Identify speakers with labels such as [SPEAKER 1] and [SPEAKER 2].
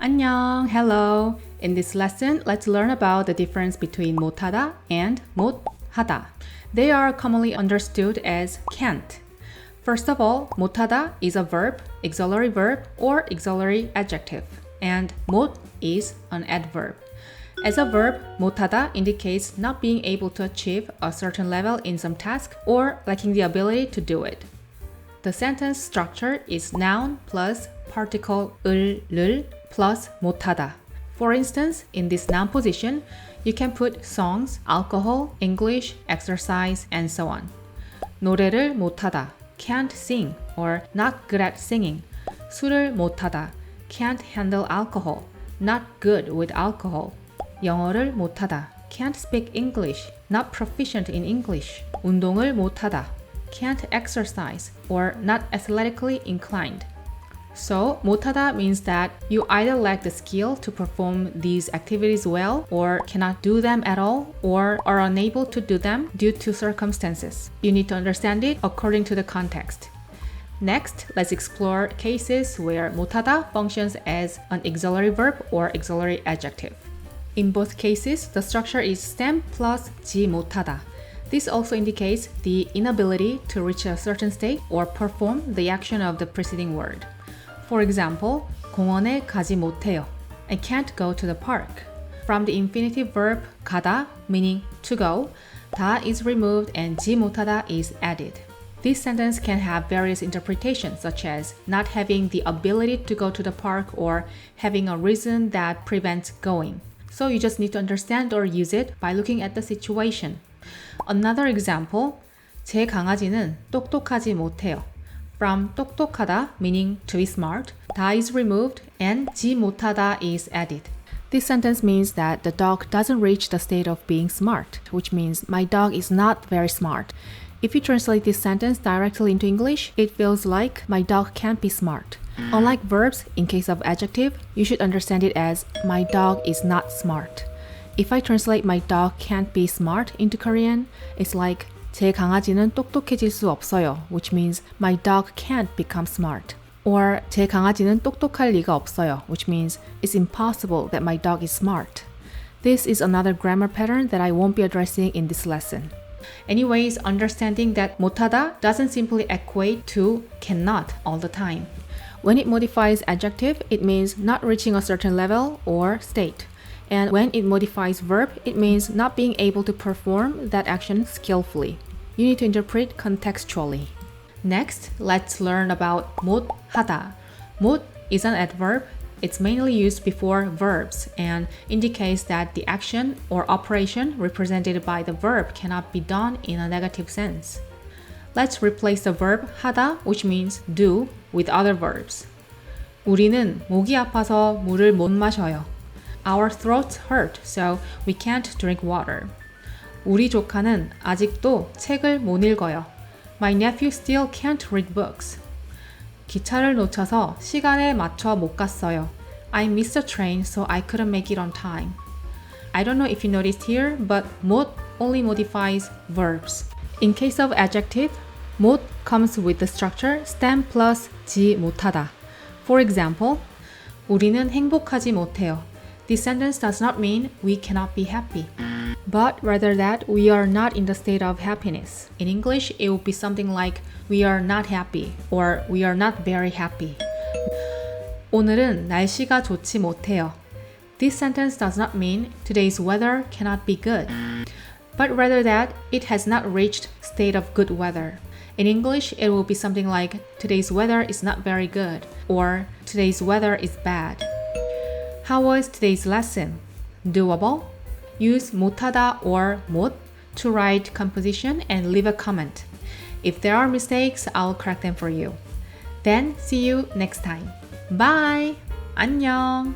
[SPEAKER 1] 안녕, hello. In this lesson, let's learn about the difference between 못하다 and 못하다. They are commonly understood as can't. First of all, 못하다 is a verb, auxiliary verb, or auxiliary adjective, and 못 is an adverb. As a verb, 못하다 indicates not being able to achieve a certain level in some task or lacking the ability to do it. The sentence structure is noun plus particle 을 plus 못하다. For instance, in this noun position, you can put songs, alcohol, English, exercise, and so on. 노래를 못하다, can't sing or not good at singing. 술을 못하다, can't handle alcohol, not good with alcohol. 영어를 못하다, can't speak English, not proficient in English. 운동을 못하다, can't exercise or not athletically inclined. So, 못하다 means that you either lack the skill to perform these activities well or cannot do them at all or are unable to do them due to circumstances. You need to understand it according to the context. Next, let's explore cases where 못하다 functions as an auxiliary verb or auxiliary adjective. In both cases, the structure is stem plus 지 못하다. This also indicates the inability to reach a certain state or perform the action of the preceding word. For example, 공원에 가지 못해요. I can't go to the park. From the infinitive verb 가다, meaning to go, 다 is removed and 지 못하다 is added. This sentence can have various interpretations, such as not having the ability to go to the park or having a reason that prevents going. So you just need to understand or use it by looking at the situation. Another example, 제 강아지는 똑똑하지 못해요. From 똑똑하다, meaning to be smart, 다 is removed and 지 못하다 is added. This sentence means that the dog doesn't reach the state of being smart, which means my dog is not very smart. If you translate this sentence directly into English, it feels like my dog can't be smart. Unlike verbs, in case of adjective, you should understand it as my dog is not smart. If I translate my dog can't be smart into Korean, it's like 제 강아지는 똑똑해질 수 없어요, which means my dog can't become smart. Or 제 강아지는 똑똑할 리가 없어요, which means it's impossible that my dog is smart. This is another grammar pattern that I won't be addressing in this lesson. Anyways, understanding that 못하다 doesn't simply equate to cannot all the time. When it modifies adjective, it means not reaching a certain level or state. And when it modifies verb, it means not being able to perform that action skillfully. You need to interpret contextually. Next, let's learn about 못하다. 못 is an adverb. It's mainly used before verbs and indicates that the action or operation represented by the verb cannot be done in a negative sense. Let's replace the verb 하다, which means do, with other verbs. 우리는 목이 아파서 물을 못 마셔요. Our throats hurt, so we can't drink water. 우리 조카는 아직도 책을 못 읽어요. My nephew still can't read books. 기차를 놓쳐서 시간에 맞춰 못 갔어요. I missed the train, so I couldn't make it on time. I don't know if you noticed here, but 못 only modifies verbs. In case of adjective, 못 comes with the structure stem plus 지 못하다. For example, 우리는 행복하지 못해요. This sentence does not mean we cannot be happy, but rather that we are not in the state of happiness. In English, it would be something like we are not happy or we are not very happy. 오늘은 날씨가 좋지 못해요. This sentence does not mean today's weather cannot be good, but rather that it has not reached state of good weather. In English, it will be something like today's weather is not very good or today's weather is bad. How was today's lesson? Doable? Use 못하다 or 못 to write composition and leave a comment. If there are mistakes, I'll correct them for you. Then see you next time. Bye! 안녕!